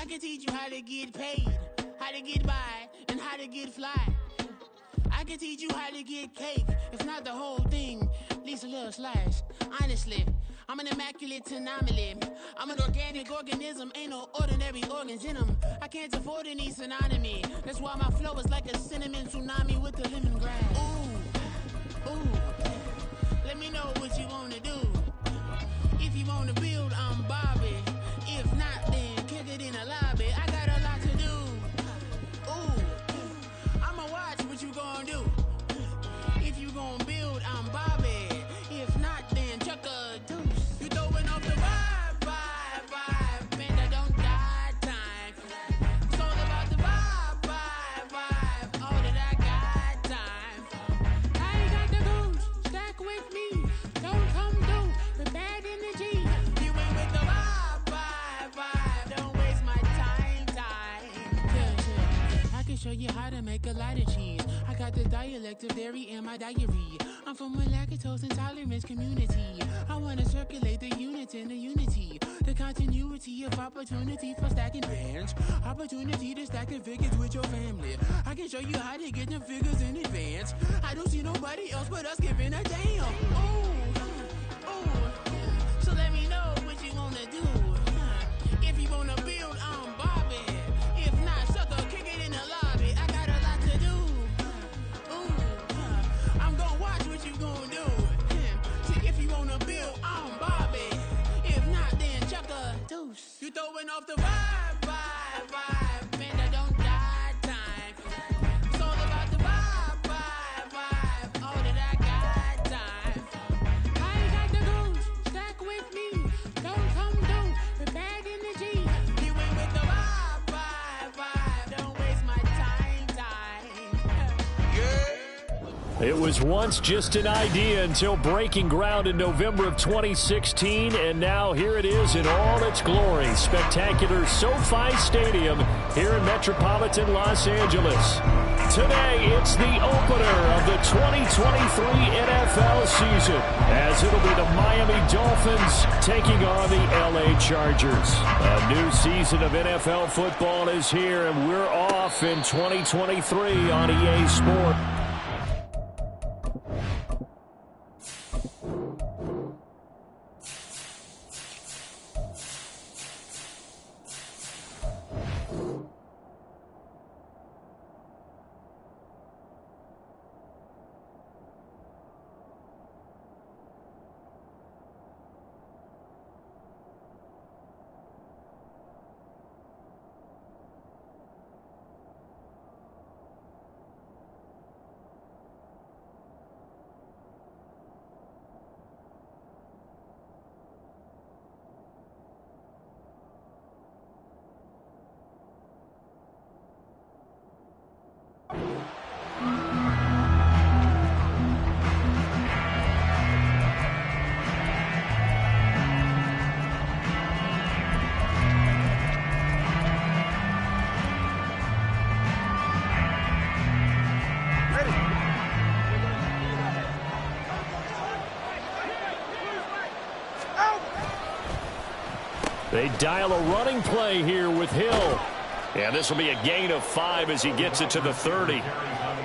can teach you how to get paid, how to get by, and how to get fly. I can teach you how to get cake, if not the whole thing, at least a little slice. Honestly, I'm an immaculate anomaly. I'm an organic organism, ain't no ordinary organs in them. I can't afford any synonymy. That's why my flow is like a cinnamon tsunami with the lemongrass. Ooh, ooh, let me know what you wanna do. If you wanna build, I'm Bobby. If not, then kick it in the lobby. I got a lot to do. Ooh, I'ma watch what you gonna do. If you gonna build, I'm Bobby. If not, then chuck a deuce. You throwing off the vibe, man, that don't die time. It's all about the vibe, all that I got time. I ain't got the goose, stack with me. Don't come through with bad energy. You ain't with the vibe, don't waste my time. Yeah. I can show you how to make a lot of cheese. I got the dialect of dairy in my diary. I'm from a lactose intolerance community. I wanna circulate the units in the unity. The continuity of opportunity for stacking bands. Opportunity to stack the figures with your family. I can show you how to get the figures in advance. I don't see nobody else but us giving a damn. Ooh, so let me know what you wanna do. If you wanna build, I'm Bobby. If not, sucker, kick it in the lobby. I got a lot to do. I'm gonna watch what you gonna do. See, if you wanna build, I'm Bobby. If not, then chuck a deuce. You throwing off the vibe, man, that don't die time. It's all about the vibe, all that I got time. I ain't got the goose, stack with me. Don't come through with bad energy. You ain't with the vibe, don't waste my time. It was once just an idea until breaking ground in November of 2016, and now here it is in all its glory. Spectacular SoFi Stadium here in metropolitan Los Angeles. Today, it's the opener of the 2023 NFL season, as it'll be the Miami Dolphins taking on the LA Chargers. A new season of NFL football is here, and we're off in 2023 on EA Sports. They dial a running play here with Hill. And this will be a gain of 5 as he gets it to the 30.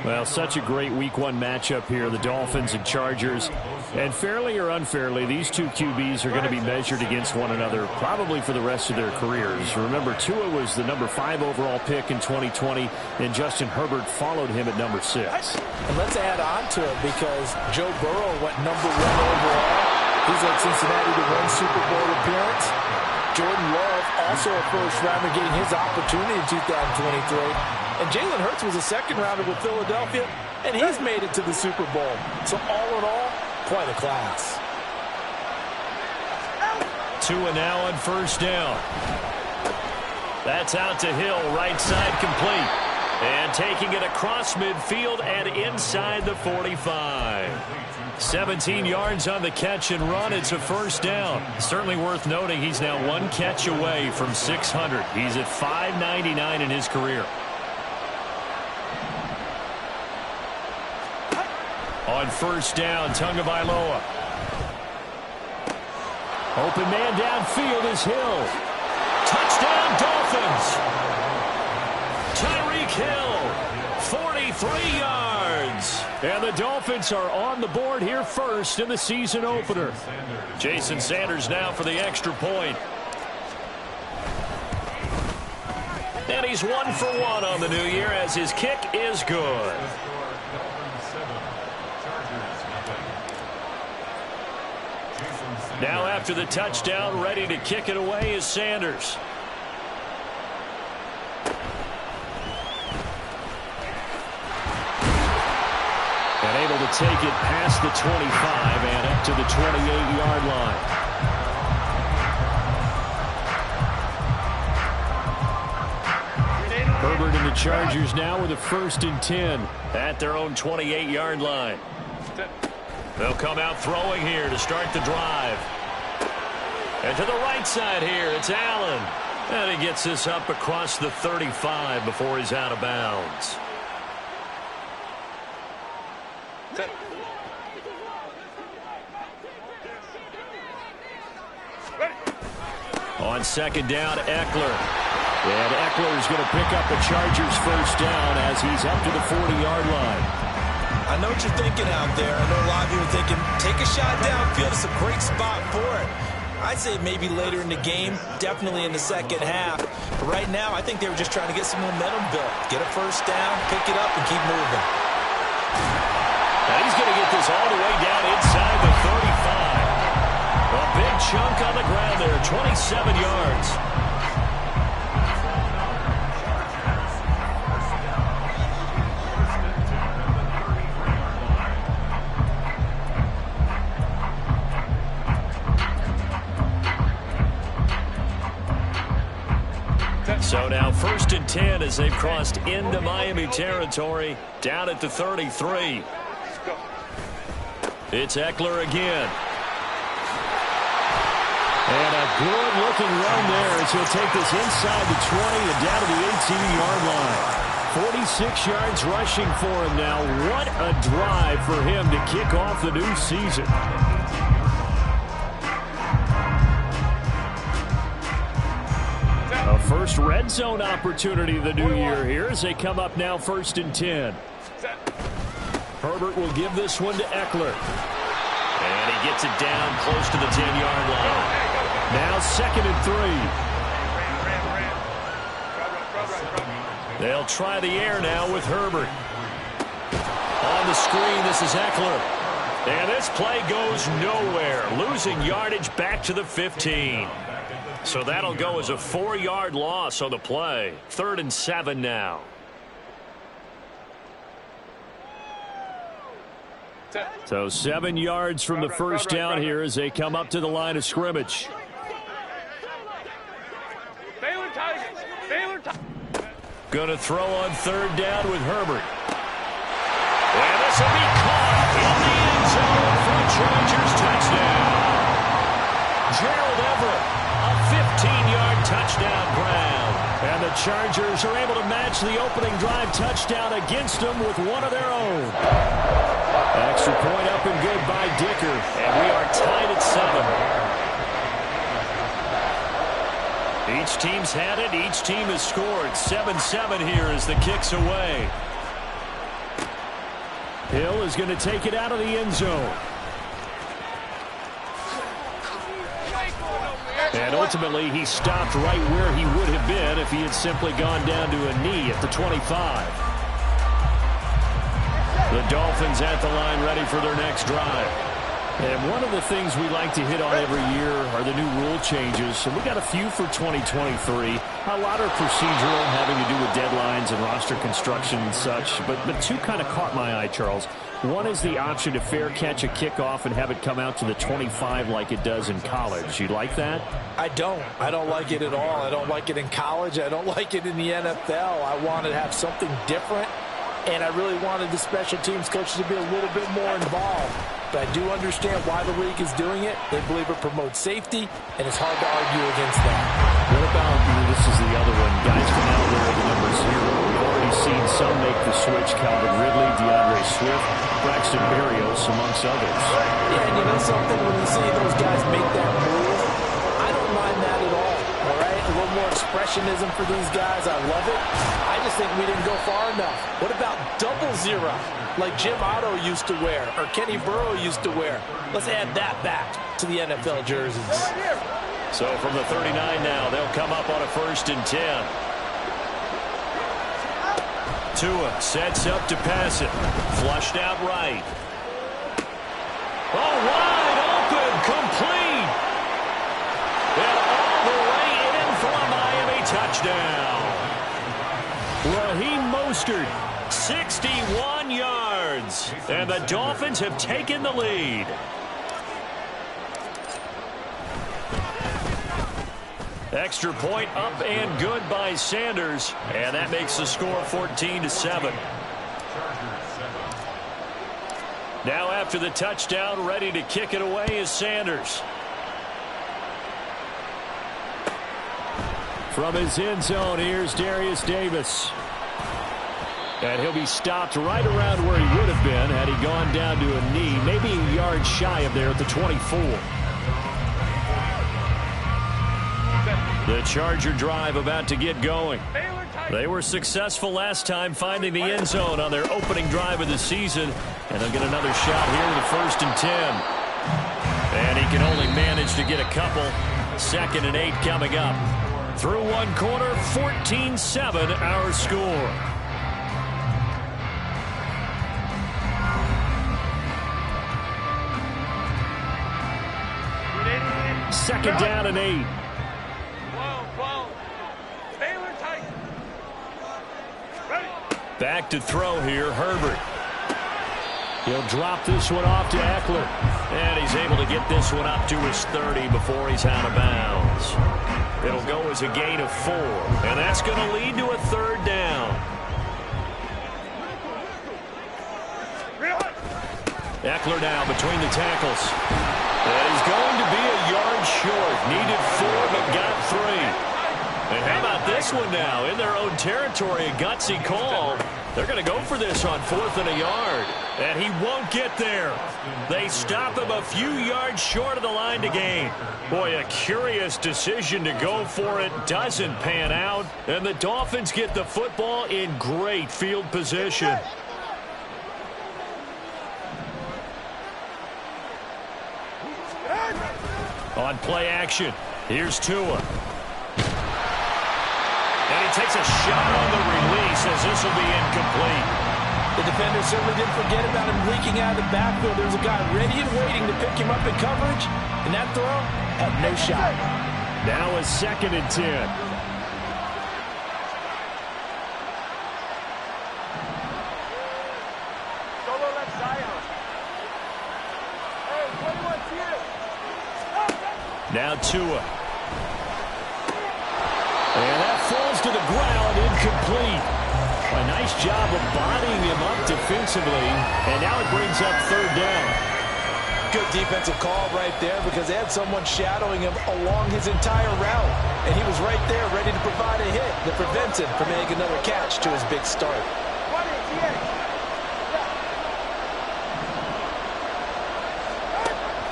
Well, such a great Week 1 matchup here, the Dolphins and Chargers. And fairly or unfairly, these two QBs are going to be measured against one another probably for the rest of their careers. Remember, Tua was the number 5 overall pick in 2020, and Justin Herbert followed him at number 6. And let's add on to it because Joe Burrow went number 1 overall. He's led Cincinnati to 1 Super Bowl appearance. Jordan Love, also a first-rounder, getting his opportunity in 2023. And Jalen Hurts was a second-rounder with Philadelphia, and he's made it to the Super Bowl. So all in all, quite a class. Tua now on first down. That's out to Hill, right side complete. And taking it across midfield and inside the 45. 17 yards on the catch and run. It's a first down. Certainly worth noting he's now 1 catch away from 600. He's at 599 in his career. On first down, Tagovailoa. Open man downfield is Hill. Touchdown, Dolphins! Woods. Tyreek Hill, 43 yards. And the Dolphins are on the board here first in the season opener. Jason Sanders now for the extra point. And he's 1 for 1 on the new year as his kick is good. Now after the touchdown, ready to kick it away is Sanders. And able to take it past the 25 and up to the 28-yard line. Herbert and the Chargers now with a 1st and 10 at their own 28-yard line. They'll come out throwing here to start the drive. And to the right side here, it's Allen. And he gets this up across the 35 before he's out of bounds. On 2nd down, Eckler. And Eckler is going to pick up the Chargers' 1st down as he's up to the 40-yard line. I know what you're thinking out there. I know a lot of you are thinking, take a shot downfield. It's a great spot for it. I'd say maybe later in the game, definitely in the second half. But right now, I think they were just trying to get some momentum built. Get a 1st down, pick it up, and keep moving. Now he's going to get this all the way down inside the 35. A big chunk on the ground there, 27 yards. So now 1st and 10 as they've crossed into Miami territory, down at the 33. It's Eckler again. And a good-looking run there as he'll take this inside the 20 and down to the 18-yard line. 46 yards rushing for him now. What a drive for him to kick off the new season. A first red zone opportunity of the new year here as they come up now 1st and 10. Herbert will give this one to Eckler. And he gets it down close to the 10-yard line. Now 2nd and 3. They'll try the air now with Herbert. On the screen, this is Eckler. And this play goes nowhere. Losing yardage back to the 15. So that'll go as a 4-yard loss on the play. 3rd and 7 now. So 7 yards from the 1st down here as they come up to the line of scrimmage. Going to throw on 3rd down with Herbert. And this will be caught in the end zone for a Chargers touchdown. Gerald Everett, a 15-yard touchdown grab. And the Chargers are able to match the opening drive touchdown against them with one of their own. Extra point up and good by Dicker. And we are tied at 7. Each team's had it. Each team has scored. 7-7 here as the kick's away. Hill is going to take it out of the end zone. And ultimately, he stopped right where he would have been if he had simply gone down to a knee at the 25. The Dolphins at the line ready for their next drive. And one of the things we like to hit on every year are the new rule changes. And we got a few for 2023. A lot are procedural, having to do with deadlines and roster construction and such. But two kind of caught my eye, Charles. One is the option to fair catch a kickoff and have it come out to the 25 like it does in college. You like that? I don't like it at all. I don't like it in college. I don't like it in the NFL. I want to have something different. And I really wanted the special teams coaches to be a little bit more involved. But I do understand why the league is doing it. They believe it promotes safety, and it's hard to argue against that. What about, this is the other one, guys come out there with the number 0. We've already seen some make the switch. Calvin Ridley, DeAndre Swift, Braxton Berrios, amongst others. Yeah, and you know something? When you see those guys make that move, I don't mind that at all right? A little more expressionism for these guys. I love it. I just think we didn't go far enough. What about double zero, like Jim Otto used to wear or Kenny Burrow used to wear? Let's add that back to the NFL jerseys. So from the 39 now, they'll come up on a 1st and 10. Tua sets up to pass it. Flushed out right. Oh, wide open, complete. And all the way in for a Miami touchdown. Raheem Mostert, 61 yards. And the Dolphins have taken the lead. Extra point up and good by Sanders. And that makes the score 14-7. Now after the touchdown, ready to kick it away is Sanders. From his end zone, here's Darius Davis. And he'll be stopped right around where he would have been had he gone down to a knee, maybe a yard shy of there at the 24. The Charger drive about to get going. They were successful last time finding the end zone on their opening drive of the season. And they'll get another shot here in the 1st and 10. And he can only manage to get a couple. 2nd and 8 coming up. Through one quarter, 14-7 our score. Second down and 8. Back to throw here, Herbert. He'll drop this one off to Eckler. And he's able to get this one up to his 30 before he's out of bounds. It'll go as a gain of 4. And that's going to lead to a 3rd down. Eckler now between the tackles. And he's going to be a yard short. Needed 4 but got 3. And how about this one now? In their own territory, a gutsy call. They're going to go for this on 4th and a yard. And he won't get there. They stop him a few yards short of the line to gain. Boy, a curious decision to go for it. Doesn't pan out. And the Dolphins get the football in great field position. On play action, here's Tua. And he takes a shot on the release as this will be incomplete. The defender certainly didn't forget about him leaking out of the backfield. There was a guy ready and waiting to pick him up in coverage, and that throw had no shot. Now a 2nd and 10. Solo left side. Hey, 21 here. Now Tua. And that falls to the ground, incomplete. A nice job of bodying him up defensively, and now it brings up 3rd down. Good defensive call right there because they had someone shadowing him along his entire route, and he was right there ready to provide a hit that prevents him from making another catch to his big start.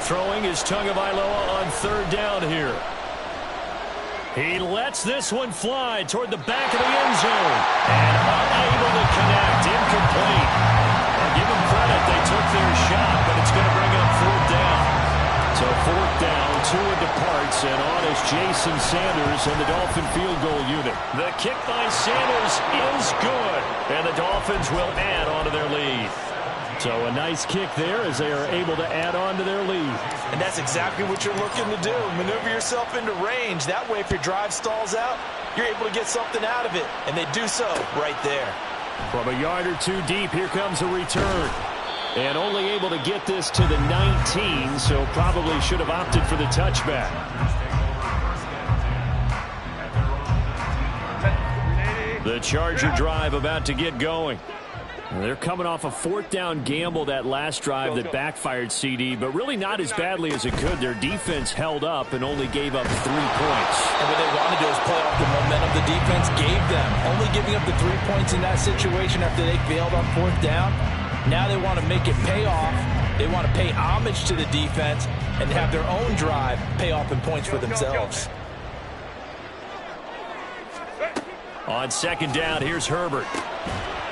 Throwing is Tagovailoa on 3rd down here. He lets this one fly toward the back of the end zone. And unable to connect. Incomplete. I'll give them credit. They took their shot, but it's going to bring up 4th down. So 4th down, Tua departs, and on is Jason Sanders and the Dolphin field goal unit. The kick by Sanders is good, and the Dolphins will add on to their lead. So a nice kick there as they are able to add on to their lead. And that's exactly what you're looking to do. Maneuver yourself into range. That way, if your drive stalls out, you're able to get something out of it. And they do so right there. From a yard or 2 deep, here comes a return. And only able to get this to the 19, so probably should have opted for the touchback. The Charger drive about to get going. They're coming off a 4th down gamble that last drive that backfired, CD, but really not as badly as it could. Their defense held up and only gave up 3 points. And what they wanted to do is play off the momentum the defense gave them. Only giving up the 3 points in that situation after they failed on 4th down. Now they want to make it pay off. They want to pay homage to the defense and have their own drive pay off in points for themselves. On second down, here's Herbert.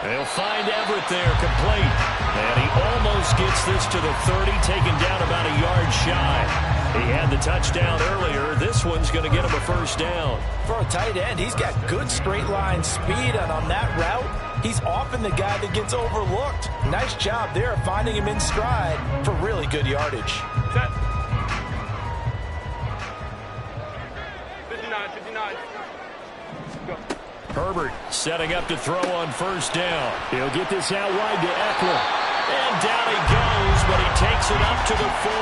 They'll find Everett there, complete. And he almost gets this to the 30, taken down about a yard shy. He had the touchdown earlier. This one's going to get him a first down. For a tight end, he's got good straight line speed, and on that route, he's often the guy that gets overlooked. Nice job there finding him in stride for really good yardage. Set. 59, 59. Go. Herbert setting up to throw on first down. He'll get this out wide to Eckler. And down he goes, but he takes it up to the 40.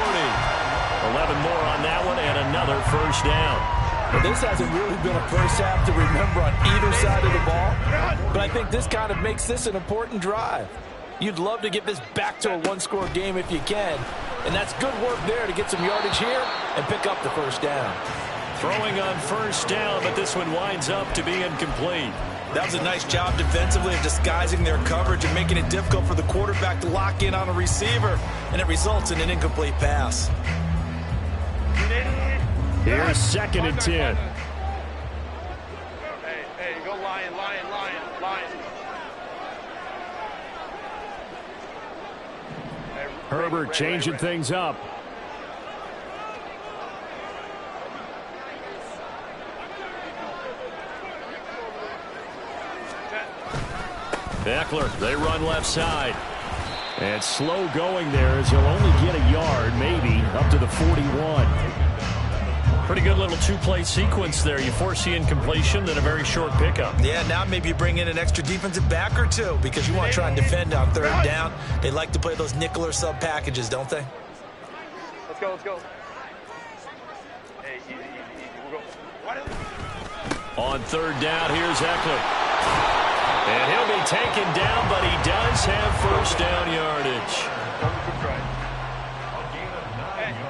11 more on that one, and another first down. Well, this hasn't really been a first half to remember on either side of the ball, but I think this kind of makes this an important drive. You'd love to get this back to a one-score game if you can, and that's good work there to get some yardage here and pick up the first down. Throwing on first down, but this one winds up to be incomplete. That was a nice job defensively of disguising their coverage and making it difficult for the quarterback to lock in on a receiver, and it results in an incomplete pass. Here's second and 10. Hey, go Lion. Hey, Herbert changing things up. Eckler, they run left side. And slow going there as he'll only get a yard, maybe, up to the 41. Pretty good little two-play sequence there. You force the incompletion, then a very short pickup. Yeah, now maybe you bring in an extra defensive back or two because you want to try and defend on third down. They like to play those nickel or sub packages, don't they? Let's go. Hey, easy. We'll go. On third down, here's Eckler. And he'll be taken down, but he does have first down yardage.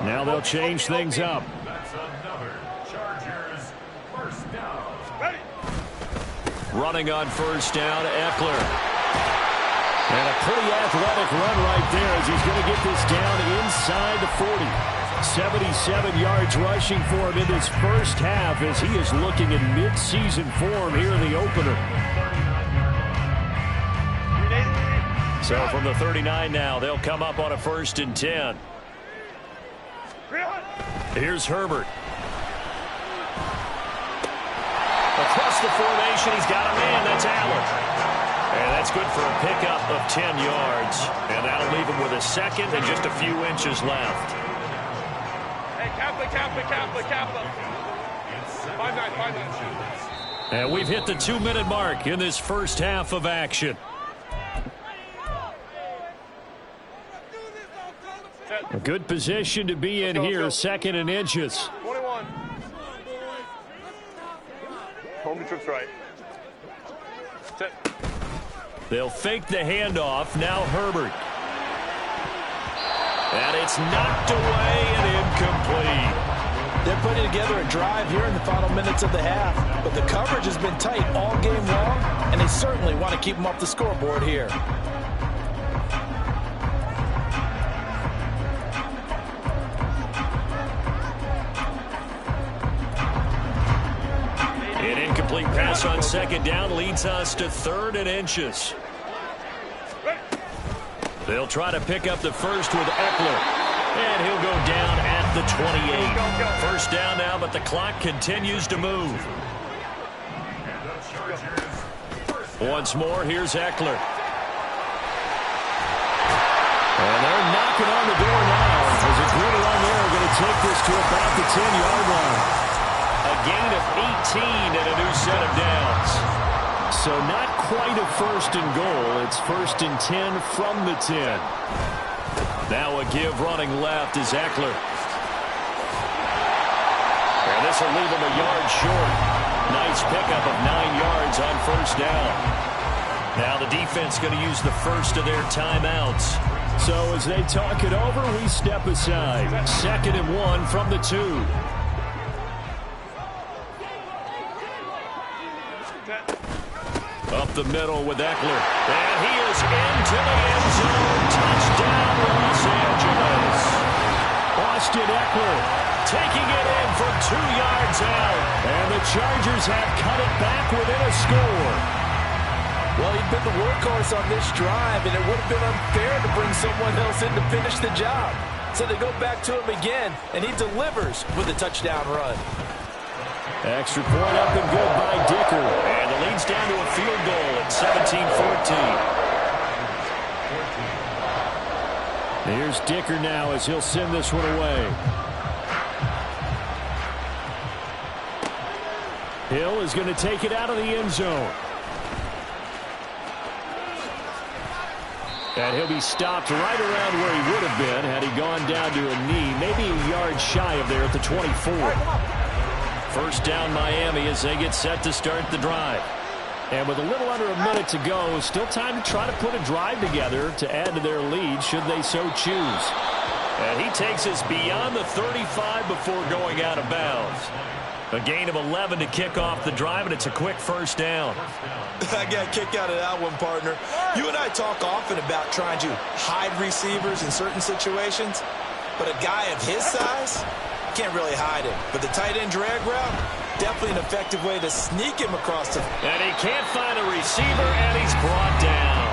Now they'll change things up. Running on first down, Eckler. And a pretty athletic run right there as he's going to get this down inside the 40. 77 yards rushing for him in this first half as he is looking in mid-season form here in the opener. So from the 39 now, they'll come up on a first and 10. Here's Herbert. Across the formation, he's got a man. That's Allen. And that's good for a pickup of 10 yards. And that'll leave him with a second and just a few inches left. Hey, Kappa. 5-9. And we've hit the 2-minute mark in this first half of action. A good position to be in here, second and inches. 21. Home trips right. Set. They'll fake the handoff. Now Herbert. And it's knocked away and incomplete. They're putting together a drive here in the final minutes of the half, but the coverage has been tight all game long, and they certainly want to keep them off the scoreboard here. An incomplete pass on second down leads us to third and inches. They'll try to pick up the first with Eckler. And he'll go down at the 28. First down now, but the clock continues to move. Once more, here's Eckler. And they're knocking on the door now. As a grid along there are going to take this to about the 10-yard line. A gain of 18 and a new set of downs. So not quite a first and goal. It's first and 10 from the 10. Now a give running left is Eckler. And this will leave him a yard short. Nice pickup of 9 yards on first down. Now the defense going to use the first of their timeouts. So as they talk it over, we step aside. 2nd and 1 from the 2. Up the middle with Eckler. And he is into the end zone. Touchdown, Los Angeles. Austin Eckler taking it in from 2 yards out. And the Chargers have cut it back within a score. Well, he'd been the workhorse on this drive, and it would have been unfair to bring someone else in to finish the job. So they go back to him again, and he delivers with a touchdown run. Extra point up and good by Dicker. And the lead's down to a field goal at 17-14. Here's Dicker now as he'll send this one away. Hill is going to take it out of the end zone. And he'll be stopped right around where he would have been had he gone down to a knee, maybe a yard shy of there at the 24. First down Miami as they get set to start the drive. And with a little under a minute to go, still time to try to put a drive together to add to their lead should they so choose. And he takes us beyond the 35 before going out of bounds. A gain of 11 to kick off the drive, and it's a quick first down. I got a kick out of that one, partner. You and I talk often about trying to hide receivers in certain situations, but a guy of his size can't really hide him. But the tight end drag route, definitely an effective way to sneak him across the... And he can't find a receiver, and he's brought down.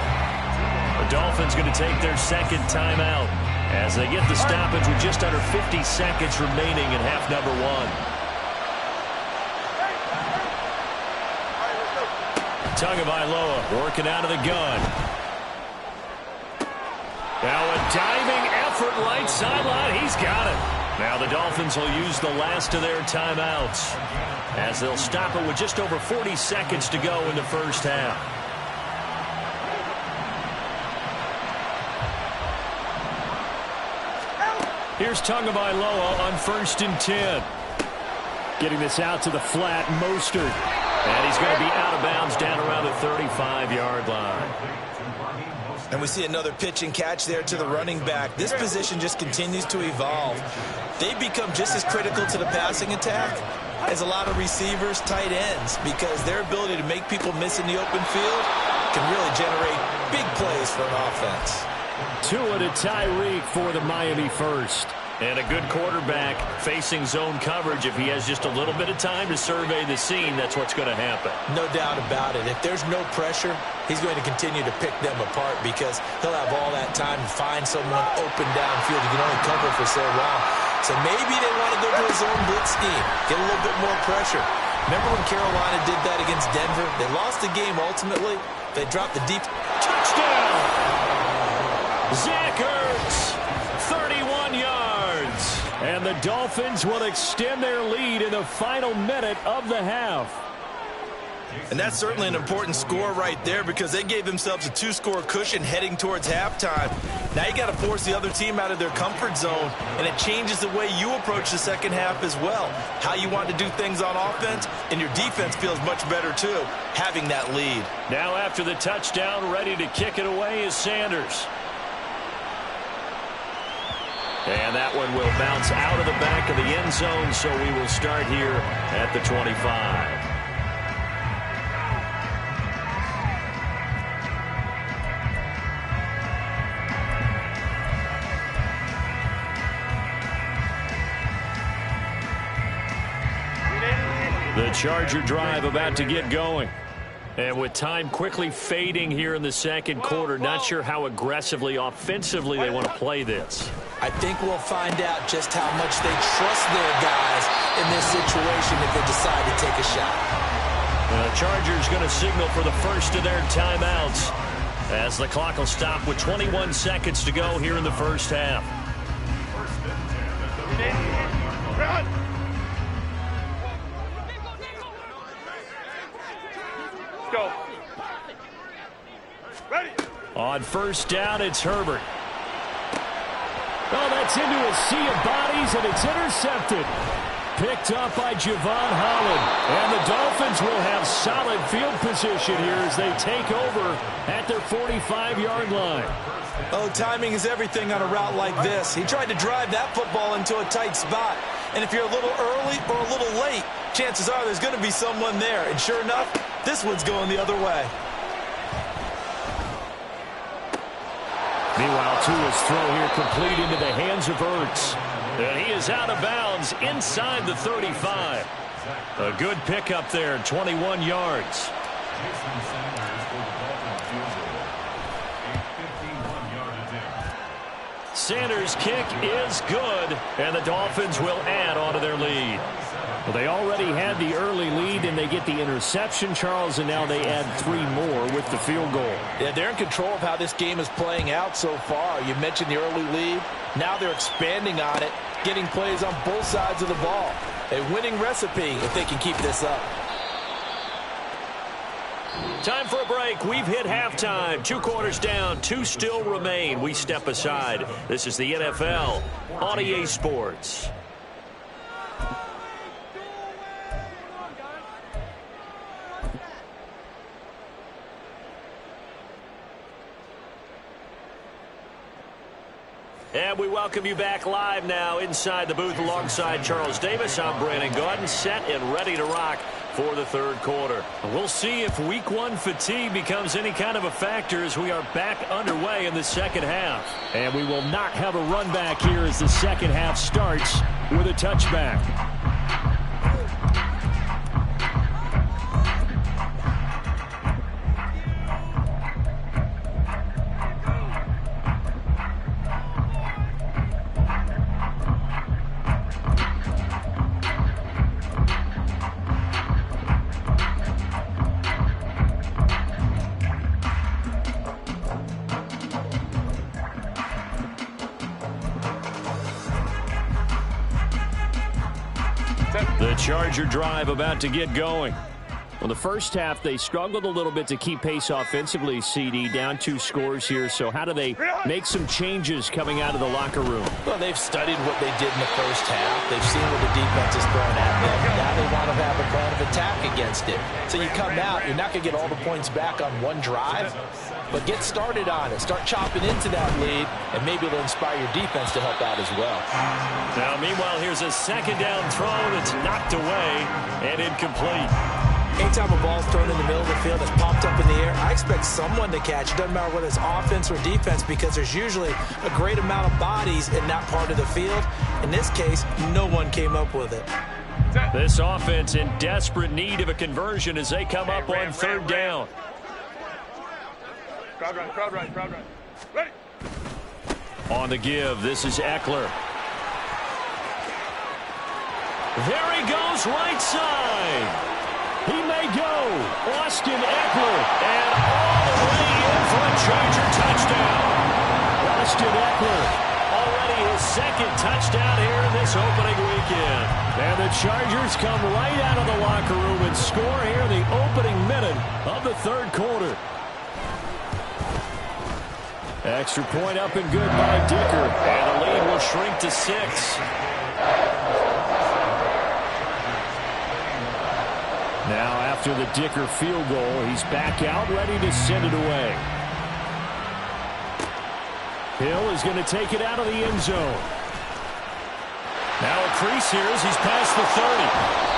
The Dolphins going to take their second timeout as they get the stoppage with just under 50 seconds remaining in half number one. Tagovailoa working out of the gun. Now a diving effort right sideline. He's got it. Now the Dolphins will use the last of their timeouts as they'll stop it with just over 40 seconds to go in the first half. Here's Tagovailoa on 1st and 10. Getting this out to the flat, Mostert. And he's going to be out of bounds down around the 35-yard line. And we see another pitch and catch there to the running back. This position just continues to evolve. They become just as critical to the passing attack as a lot of receivers, tight ends, because their ability to make people miss in the open field can really generate big plays for an offense. Tua to Tyreek for the Miami first. And a good quarterback facing zone coverage. If he has just a little bit of time to survey the scene, that's what's going to happen. No doubt about it. If there's no pressure, he's going to continue to pick them apart because he'll have all that time to find someone open downfield. He can only cover for so long. So maybe they want to go to a zone blitz scheme, get a little bit more pressure. Remember when Carolina did that against Denver? They lost the game ultimately. They dropped the deep. Touchdown! Zach Ertz, 31 yards. And the Dolphins will extend their lead in the final minute of the half. And that's certainly an important score right there because they gave themselves a 2-score cushion heading towards halftime. Now you got to force the other team out of their comfort zone, and it changes the way you approach the second half as well. How you want to do things on offense, and your defense feels much better too, having that lead. Now after the touchdown, ready to kick it away is Sanders. And that one will bounce out of the back of the end zone, so we will start here at the 25. The Charger drive about to get going. And with time quickly fading here in the second quarter, not sure how aggressively, offensively they want to play this. I think we'll find out just how much they trust their guys in this situation if they decide to take a shot. The Chargers going to signal for the first of their timeouts as the clock will stop with 21 seconds to go here in the first half. Go. Ready. On first down, it's Herbert. Oh, that's into a sea of bodies, and it's intercepted. Picked up by Javon Holland. And the Dolphins will have solid field position here as they take over at their 45-yard line. Oh, timing is everything on a route like this. He tried to drive that football into a tight spot. And if you're a little early or a little late, chances are there's going to be someone there. And sure enough, this one's going the other way. Meanwhile, Tua's throw here complete into the hands of Ertz. And he is out of bounds inside the 35. A good pickup there, 21 yards. Sanders' kick is good, and the Dolphins will add on to their lead. Well, they already had the early lead, and they get the interception, Charles, and now they add 3 more with the field goal. Yeah, they're in control of how this game is playing out so far. You mentioned the early lead. Now they're expanding on it, getting plays on both sides of the ball. A winning recipe if they can keep this up. Time for a break. We've hit halftime. 2 quarters down. 2 still remain. We step aside. This is the NFL on EA Sports. And we welcome you back live now inside the booth alongside Charles Davis. I'm Brandon Gaudin, set and ready to rock for the third quarter. We'll see if week 1 fatigue becomes any kind of a factor as we are back underway in the second half. And we will not have a run back here as the second half starts with a touchback. The Charger drive about to get going. Well, the first half, they struggled a little bit to keep pace offensively, CD, down 2 scores here. So how do they make some changes coming out of the locker room? Well, they've studied what they did in the first half. They've seen what the defense is throwing at them. Now they want to have a plan of attack against it. So you come out, you're not going to get all the points back on one drive, but get started on it. Start chopping into that lead, and maybe it'll inspire your defense to help out as well. Now, meanwhile, here's a second down throw that's knocked away and incomplete. Anytime a ball's thrown in the middle of the field that's popped up in the air, I expect someone to catch it. Doesn't matter whether it's offense or defense, because there's usually a great amount of bodies in that part of the field. In this case, no one came up with it. This offense in desperate need of a conversion as they come up on third down. Crowd run, crowd run, crowd run. Ready. On the give, this is Eckler. There he goes, right side. He may go. Austin Eckler. And all the way in for a Charger touchdown. Austin Eckler. Already his second touchdown here in this opening weekend. And the Chargers come right out of the locker room and score here in the opening minute of the third quarter. Extra point up and good by Dicker. And the lead will shrink to 6. Now after the Dicker field goal, he's back out, ready to send it away. Hill is going to take it out of the end zone. Now a crease here as he's past the 30.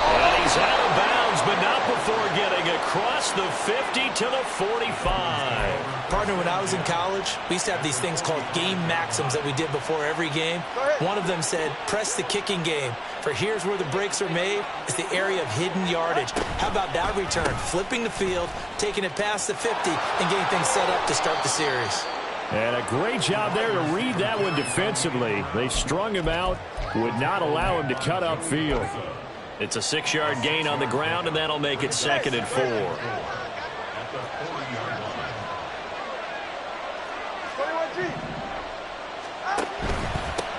And he's out of bounds, but not before getting across the 50 to the 45. Partner, when I was in college, we used to have these things called game maxims that we did before every game. One of them said, press the kicking game. For here's where the breaks are made. It's the area of hidden yardage. How about that return? Flipping the field, taking it past the 50, and getting things set up to start the series. And a great job there to read that one defensively. They strung him out, would not allow him to cut upfield. It's a 6-yard gain on the ground, and that'll make it 2nd and 4.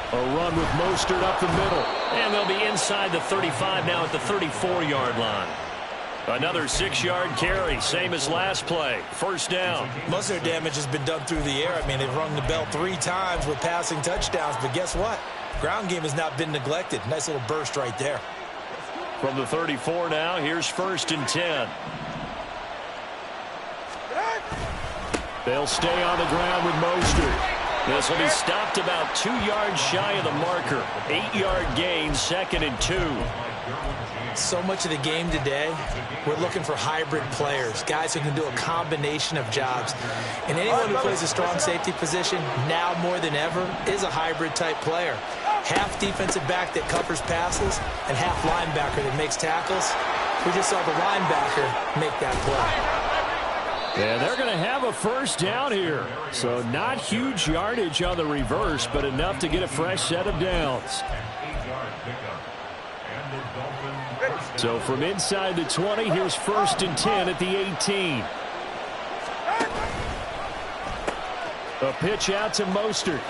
A run with Mostert up the middle. And they'll be inside the 35 now at the 34-yard line. Another 6-yard carry, same as last play. First down. Most of their damage has been done through the air. I mean, they've rung the bell 3 times with passing touchdowns, but guess what? Ground game has not been neglected. Nice little burst right there. From the 34 now, here's 1st and 10. They'll stay on the ground with Mostert. This will be stopped about 2 yards shy of the marker. 8-yard gain, 2nd and 2. So much of the game today, we're looking for hybrid players, guys who can do a combination of jobs. And anyone who plays a strong safety position, now more than ever, is a hybrid type player. half defensive back that covers passes and half linebacker that makes tackles. We just saw the linebacker make that play. And they're going to have a first down here. So not huge yardage on the reverse, but enough to get a fresh set of downs. So from inside the 20, here's 1st and 10 at the 18. A pitch out to Mostert.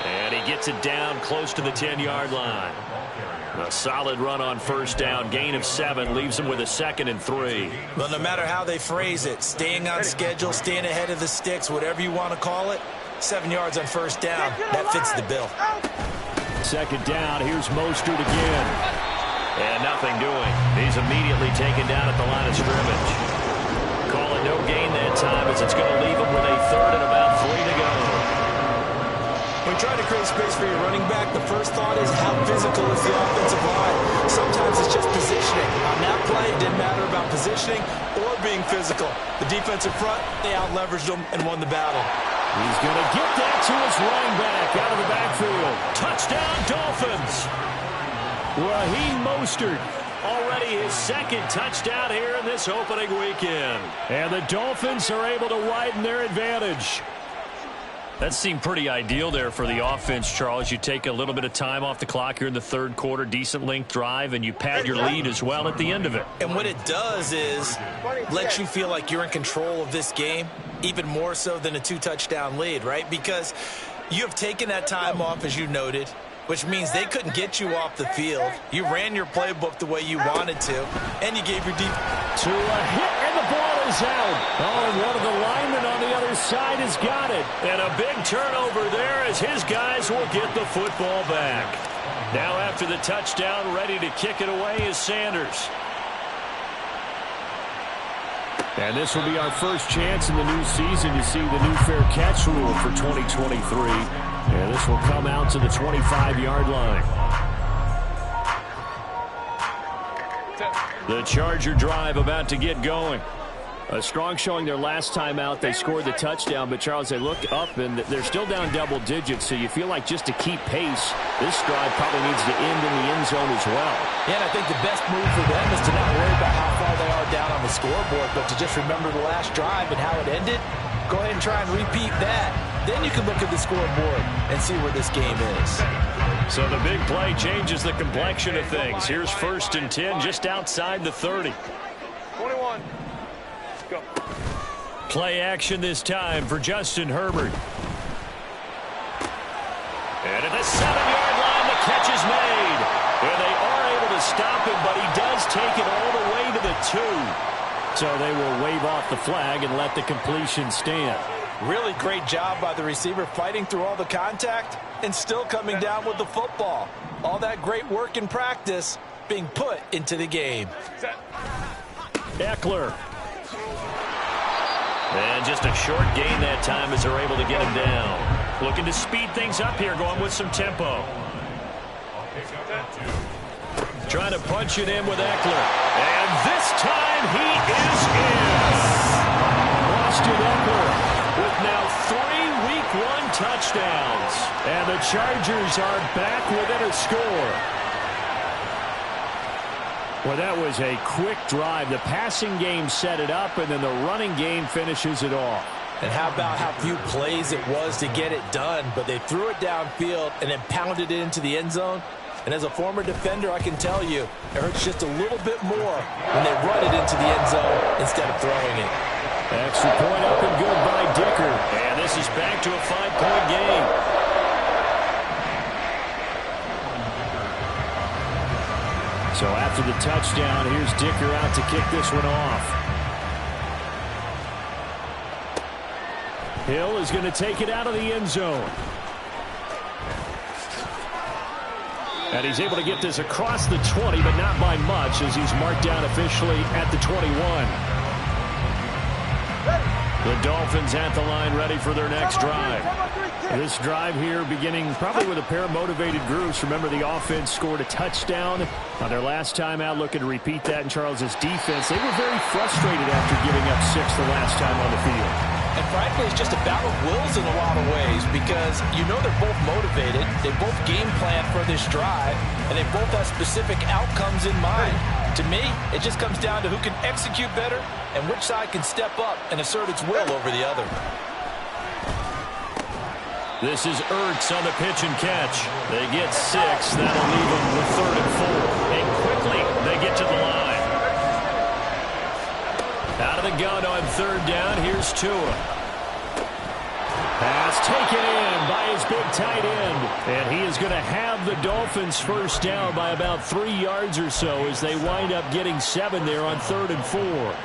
And he gets it down close to the 10-yard line. A solid run on first down. Gain of 7 leaves him with a 2nd and 3. Well, no matter how they phrase it, staying on schedule, staying ahead of the sticks, whatever you want to call it, 7 yards on first down, that fits the bill. 2nd down, here's Mostert again. And nothing doing. He's immediately taken down at the line of scrimmage. Call it no gain that time as it's going to leave him with a 3rd and about 3 to go. When trying to create space for your running back, the first thought is how physical is the offensive line. Sometimes it's just positioning. On that play, it didn't matter about positioning or being physical. The defensive front, they out-leveraged them and won the battle. He's going to get that to his running back out of the backfield. Touchdown, Dolphins. Raheem Mostert, already his 2nd touchdown here in this opening weekend. And the Dolphins are able to widen their advantage. That seemed pretty ideal there for the offense, Charles. You take a little bit of time off the clock here in the 3rd quarter, decent length drive, and you pad your lead as well at the end of it. And what it does is lets you feel like you're in control of this game, even more so than a 2-touchdown lead, right? Because you have taken that time off, as you noted, which means they couldn't get you off the field. You ran your playbook the way you wanted to, and you gave your deep to a hit, and the ball is out. Oh, and one of the linemen on the other side has got it. And a big turnover there as his guys will get the football back. Now after the touchdown, ready to kick it away is Sanders. And this will be our first chance in the new season to see the new fair catch rule for 2023. And this will come out to the 25-yard line. The Charger drive about to get going. A strong showing their last time out. They scored the touchdown, but Charles, they look up and they're still down double digits, so you feel like just to keep pace, this drive probably needs to end in the end zone as well. Yeah, and I think the best move for them is to not worry about how far they are down on the scoreboard, but to just remember the last drive and how it ended. Go ahead and try and repeat that. Then you can look at the scoreboard and see where this game is. So the big play changes the complexion of things. Here's 1st and 10 just outside the 30. 21. Go. Play action this time for Justin Herbert. And at the 7-yard line, the catch is made. And they are able to stop him, but he does take it all the way to the 2. So they will wave off the flag and let the completion stand. Really great job by the receiver fighting through all the contact and still coming down with the football. All that great work in practice being put into the game. Set. Eckler. And just a short gain that time as they're able to get him down. Looking to speed things up here, going with some tempo. Trying to punch it in with Eckler. And this time he is in. Austin Eckler with now 3 Week 1 touchdowns. And the Chargers are back within a score. Well, that was a quick drive. The passing game set it up, and then the running game finishes it off. And how about how few plays it was to get it done, but they threw it downfield and then pounded it into the end zone. And as a former defender, I can tell you, it hurts just a little bit more when they run it into the end zone instead of throwing it. Extra point up and good by Dicker. And this is back to a 5-point game. So after the touchdown, here's Dicker out to kick this one off. Hill is going to take it out of the end zone. And he's able to get this across the 20, but not by much, as he's marked down officially at the 21. The Dolphins at the line, ready for their next drive. This drive here beginning probably with a pair of motivated groups. Remember, the offense scored a touchdown on their last time out, looking to repeat that in Charles's defense. They were very frustrated after giving up 6 the last time on the field. And frankly, it's just a battle of wills in a lot of ways because you know they're both motivated. They both game plan for this drive, and they both have specific outcomes in mind. To me, it just comes down to who can execute better and which side can step up and assert its will over the other. This is Ertz on the pitch and catch. They get 6. That'll leave them with 3rd and 4. And quickly, they get to the line. Out of the gun on 3rd down. Here's Tua. Pass taken in by his big tight end. And he is going to have the Dolphins first down by about 3 yards or so as they wind up getting 7 there on 3rd and 4.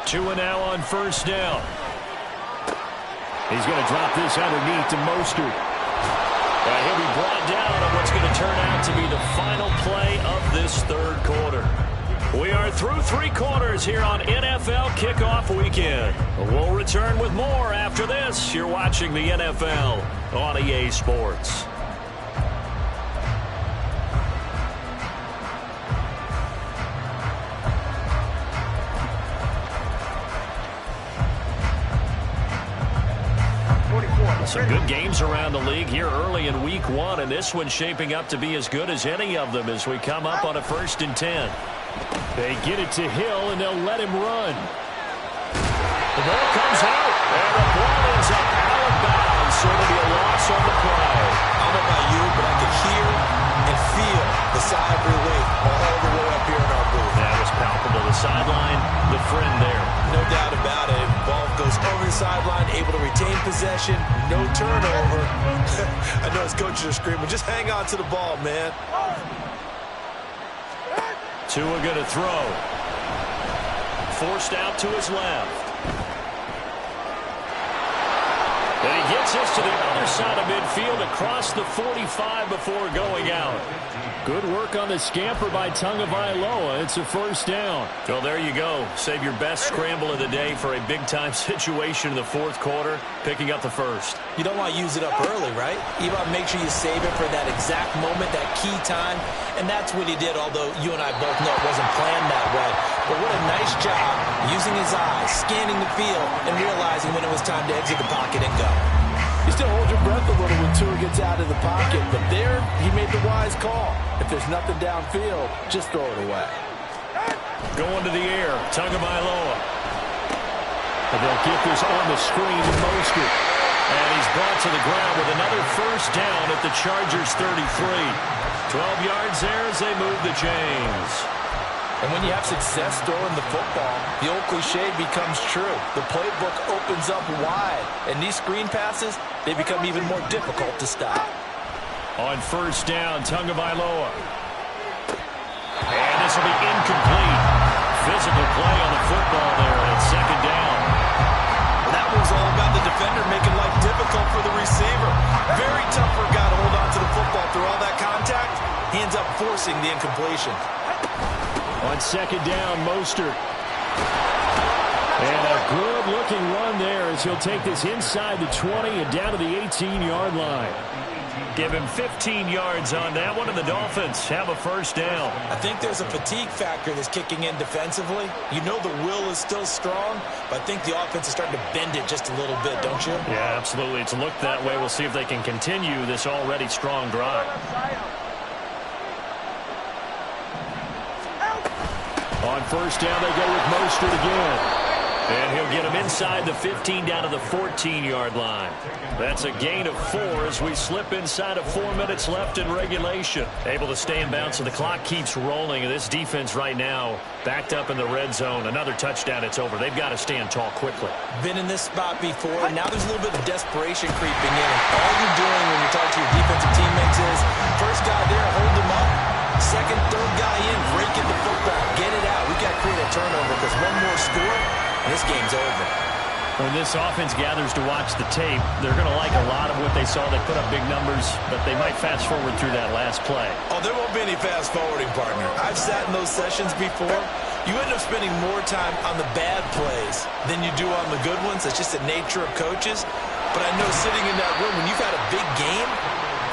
Tua now on first down. He's going to drop this underneath to Mostert. And he'll be brought down on what's going to turn out to be the final play of this 3rd quarter. We are through 3 quarters here on NFL Kickoff Weekend. We'll return with more after this. You're watching the NFL on EA Sports. Some good games around the league here early in week 1, and this one's shaping up to be as good as any of them as we come up on a 1st and 10. They get it to Hill, and they'll let him run. The ball comes out, and the ball ends up out of bounds, so it'll be a loss on the play. I don't know about you, but I could hear and feel the sigh of relief all the way up here in our booth. That was palpable. The sideline, the friend there. No doubt about it. The ball goes over the sideline, able to retain possession, no turnover. I know his coaches are screaming, just hang on to the ball, man. Tua going to throw. Forced out to his left. And he gets this to the other side of midfield across the 45 before going out. Good work on the scamper by Tagovailoa. It's a first down. Well, there you go. Save your best scramble of the day for a big-time situation in the 4th quarter, picking up the first. You don't want to use it up early, right? You want to make sure you save it for that exact moment, that key time. And that's what he did, although you and I both know it wasn't planned that way. But what a nice job using his eyes, scanning the field, and realizing when it was time to exit the pocket and go. You still hold your breath a little when Tua gets out of the pocket, but there he made the wise call. If there's nothing downfield, just throw it away. Going to the air, Tagovailoa. And they'll get this on the screen to Mostert. And he's brought to the ground with another first down at the Chargers' 33. 12 yards there as they move the chains. And when you have success throwing the football, the old cliche becomes true. The playbook opens up wide, and these screen passes, they become even more difficult to stop. On first down, Tagovailoa. And this will be incomplete. Physical play on the football there, and it's 2nd down. That was all about the defender making life difficult for the receiver. Very tough for a guy to hold on to the football through all that contact. He ends up forcing the incompletion. On 2nd down, Mostert. And a good-looking run there as he'll take this inside the 20 and down to the 18-yard line. Give him 15 yards on that one, and the Dolphins have a first down. I think there's a fatigue factor that's kicking in defensively. You know the will is still strong, but I think the offense is starting to bend it just a little bit, don't you? Yeah, absolutely. It's looked that way. We'll see if they can continue this already strong drive. On first down, they go with Mostert again. And he'll get him inside the 15 down to the 14-yard line. That's a gain of 4 as we slip inside of 4 minutes left in regulation. Able to stay in bounds, so the clock keeps rolling. And this defense right now backed up in the red zone. Another touchdown, it's over. They've got to stand tall quickly. Been in this spot before. Now there's a little bit of desperation creeping in. All you're doing when you're talking to your defensive teammates is, first guy there, hold him up. Second, third guy in, break in the football. Get it out. We've got to create a turnover because one more score, and this game's over. When this offense gathers to watch the tape, they're going to like a lot of what they saw. They put up big numbers, but they might fast forward through that last play. Oh, there won't be any fast forwarding, partner. I've sat in those sessions before. You end up spending more time on the bad plays than you do on the good ones. That's just the nature of coaches. But I know sitting in that room, when you've had a big game,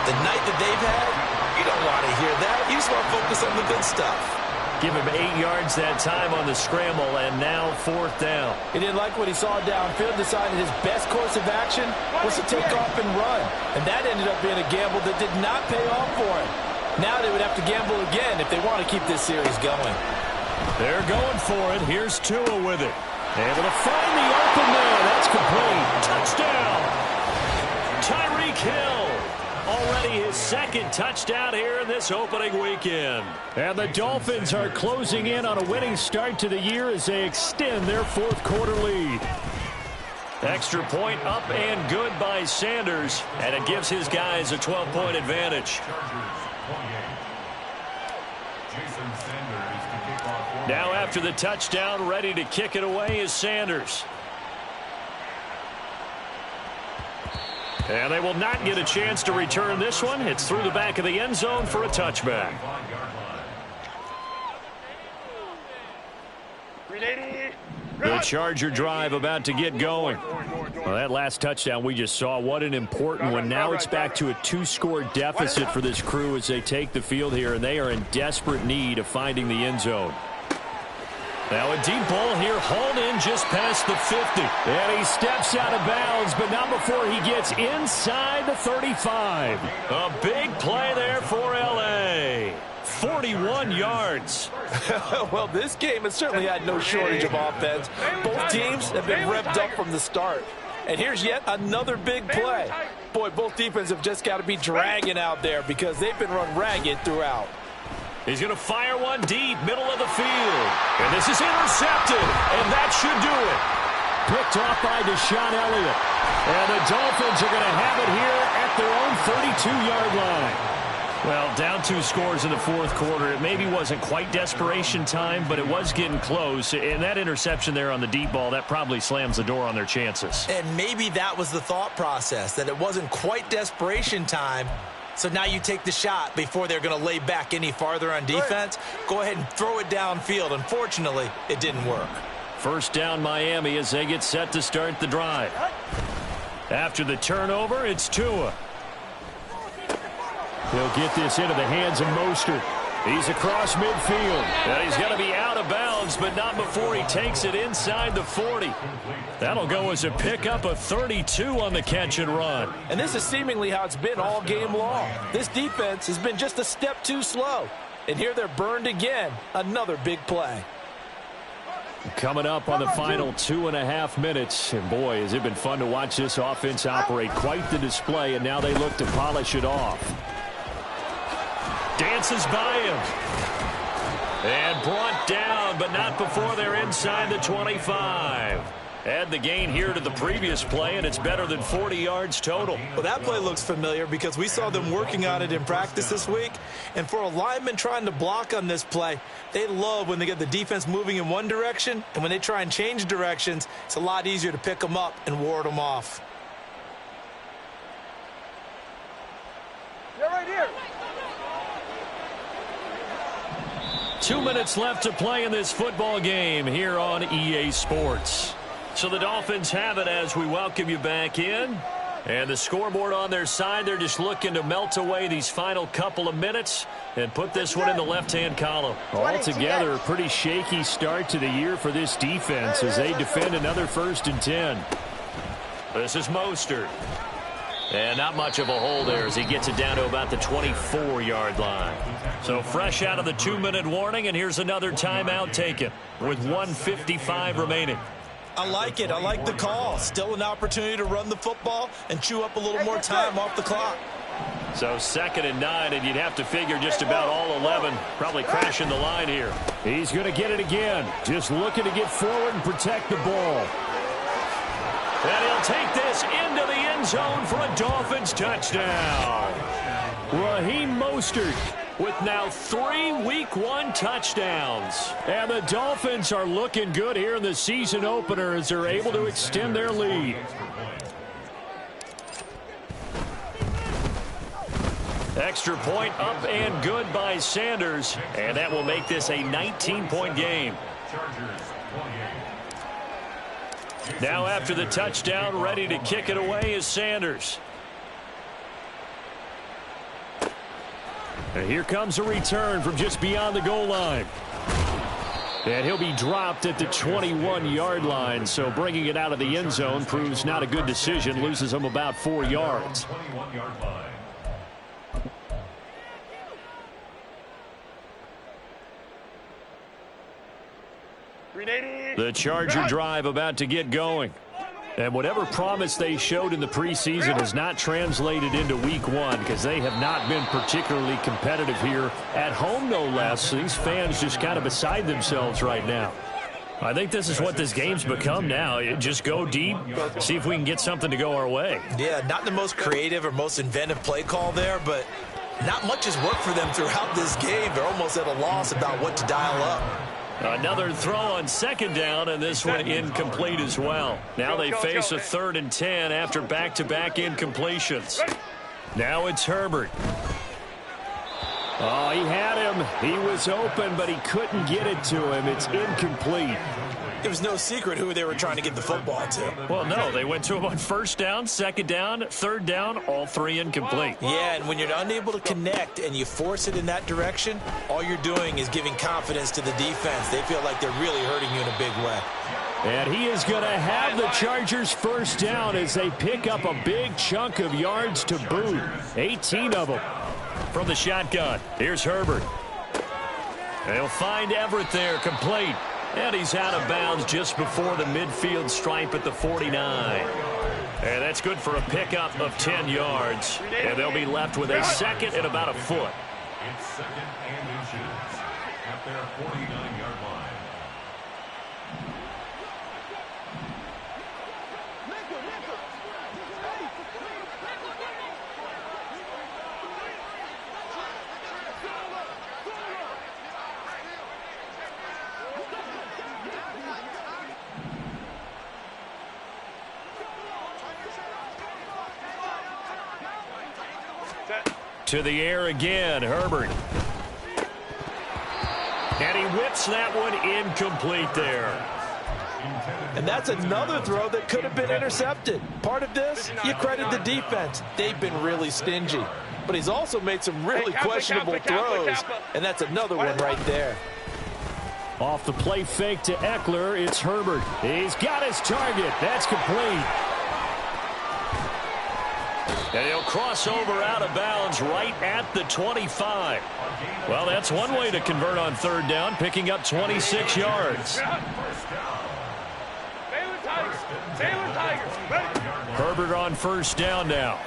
the night that they've had, you don't want to hear that. You just want to focus on the good stuff. Give him 8 yards that time on the scramble, and now 4th down. He didn't like what he saw downfield, decided his best course of action was to take off and run. And that ended up being a gamble that did not pay off for him. Now they would have to gamble again if they want to keep this series going. They're going for it. Here's Tua with it. Able to find the open man. That's complete. Touchdown. Tyreek Hill. Already his 2nd touchdown here in this opening weekend. And the Dolphins are closing in on a winning start to the year as they extend their 4th quarter lead. Extra point up and good by Sanders, and it gives his guys a 12-point advantage. Now after the touchdown, ready to kick it away is Sanders. And they will not get a chance to return this one. It's through the back of the end zone for a touchback. The Charger drive about to get going. Well, that last touchdown we just saw, what an important one. Now it's back to a 2-score deficit for this crew as they take the field here, and they are in desperate need of finding the end zone. Now a deep ball here, hauled in just past the 50. And he steps out of bounds, but not before he gets inside the 35. A big play there for L.A. 41 yards. Well, this game has certainly had no shortage of offense. Both teams have been revved up from the start. And here's yet another big play. Boy, both defenses have just got to be dragging out there because they've been run ragged throughout. He's going to fire one deep, middle of the field. And this is intercepted, and that should do it. Picked off by Deshaun Elliott. And the Dolphins are going to have it here at their own 32-yard line. Well, down 2 scores in the 4th quarter. It maybe wasn't quite desperation time, but it was getting close. And that interception there on the deep ball, that probably slams the door on their chances. And maybe that was the thought process, that it wasn't quite desperation time. So now you take the shot before they're going to lay back any farther on defense. Go ahead and throw it downfield. Unfortunately, it didn't work. 1st down Miami as they get set to start the drive. After the turnover, it's Tua. He'll get this into the hands of Mostert. He's across midfield. And he's going to be out of bounds, but not before he takes it inside the 40. That'll go as a pickup of 32 on the catch and run. And this is seemingly how it's been all game long. This defense has been just a step too slow. And here they're burned again. Another big play. Coming up on the final 2.5 minutes. And boy, has it been fun to watch this offense operate. Quite the display, and now they look to polish it off. Dances by him. And brought down, but not before they're inside the 25. Add the gain here to the previous play, and it's better than 40 yards total. Well, that play looks familiar because we saw them working on it in practice this week. And for a lineman trying to block on this play, they love when they get the defense moving in one direction. And when they try and change directions, it's a lot easier to pick them up and ward them off. They're right here. 2 minutes left to play in this football game here on EA Sports. So the Dolphins have it as we welcome you back in. And the scoreboard on their side, they're just looking to melt away these final couple of minutes and put this one in the left-hand column. Altogether, a pretty shaky start to the year for this defense as they defend another 1st and 10. This is Mostert. And not much of a hole there as he gets it down to about the 24-yard line. So fresh out of the 2-minute warning, and here's another timeout taken with 1:55 remaining. I like it. I like the call. Still an opportunity to run the football and chew up a little more time off the clock. So 2nd and 9, and you'd have to figure just about all 11 probably crashing the line here. He's going to get it again. Just looking to get forward and protect the ball. And he'll take this into the end zone for a Dolphins touchdown. Raheem Mostert with now 3 Week 1 touchdowns. And the Dolphins are looking good here in the season opener as they're able to extend their lead. Extra point up and good by Sanders. And that will make this a 19-point game. Now after the touchdown, ready to kick it away is Sanders. And here comes a return from just beyond the goal line. And he'll be dropped at the 21-yard line, so bringing it out of the end zone proves not a good decision, loses him about 4 yards. The Charger drive about to get going. And whatever promise they showed in the preseason has not translated into week 1 because they have not been particularly competitive here at home, no less. These fans just kind of beside themselves right now. I think this is what this game's become now. Just go deep, see if we can get something to go our way. Yeah, not the most creative or most inventive play call there, but not much has worked for them throughout this game. They're almost at a loss about what to dial up. Another throw on second down, and this one incomplete as well. Now they face a 3rd and 10 after back-to-back incompletions. Now it's Herbert. Oh, he had him. He was open, but he couldn't get it to him. It's incomplete. It was no secret who they were trying to get the football to. Well, no, they went to him on 1st down, 2nd down, 3rd down, all 3 incomplete. Yeah, and when you're unable to connect and you force it in that direction, all you're doing is giving confidence to the defense. They feel like they're really hurting you in a big way. And he is going to have the Chargers 1st down as they pick up a big chunk of yards to boot. 18 of them. From the shotgun, here's Herbert. They'll find Everett there, complete. And he's out of bounds just before the midfield stripe at the 49. And that's good for a pickup of 10 yards. And they'll be left with a 2nd and about a foot. It's 2nd and inches at their 49-yard line. To the air again, Herbert. And he whips that one incomplete there. And that's another throw that could have been intercepted. Part of this, you credit the defense. They've been really stingy. But he's also made some really questionable throws, and that's another one right there. Off the play fake to Eckler, it's Herbert. He's got his target. That's complete. And he'll cross over out of bounds right at the 25. Well, that's one way to convert on 3rd down, picking up 26 yards. Herbert on 1st down now.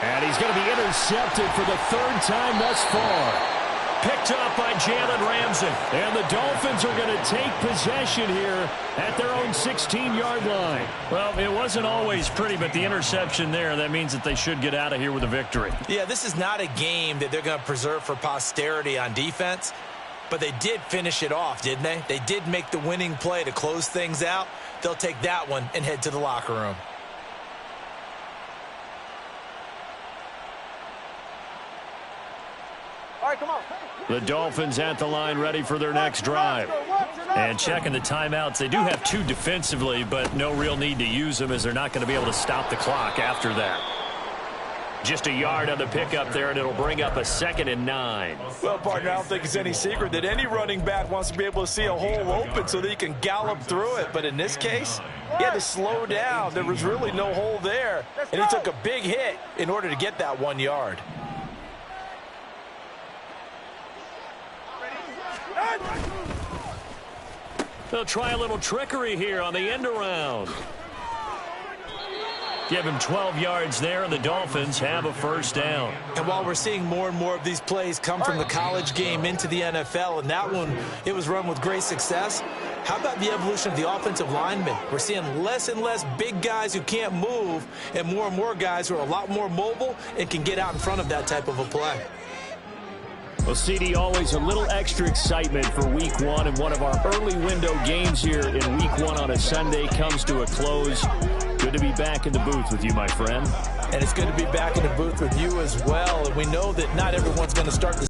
And he's going to be intercepted for the 3rd time thus far. Picked up by Jalen Ramsey. And the Dolphins are going to take possession here at their own 16-yard line. Well, it wasn't always pretty, but the interception there, that means that they should get out of here with a victory. Yeah, this is not a game that they're going to preserve for posterity on defense, but they did finish it off, didn't they? They did make the winning play to close things out. They'll take that one and head to the locker room. All right, come on. The Dolphins at the line ready for their next drive. And checking the timeouts. They do have 2 defensively, but no real need to use them as they're not going to be able to stop the clock after that. Just a yard on the pickup there, and it'll bring up a 2nd and 9. Well, partner, I don't think it's any secret that any running back wants to be able to see a hole open so that he can gallop through it. But in this case, he had to slow down. There was really no hole there, and he took a big hit in order to get that 1 yard. They'll try a little trickery here on the end around. Give him 12 yards there, and the Dolphins have a 1st down. And while we're seeing more and more of these plays come from the college game into the NFL, and that one, it was run with great success, how about the evolution of the offensive linemen? We're seeing less and less big guys who can't move, and more guys who are a lot more mobile and can get out in front of that type of a play. Well, CD, always a little extra excitement for week 1, and one of our early window games here in week 1 on a Sunday comes to a close. Good to be back in the booth with you, my friend. And it's good to be back in the booth with you as well. And we know that not everyone's going to start the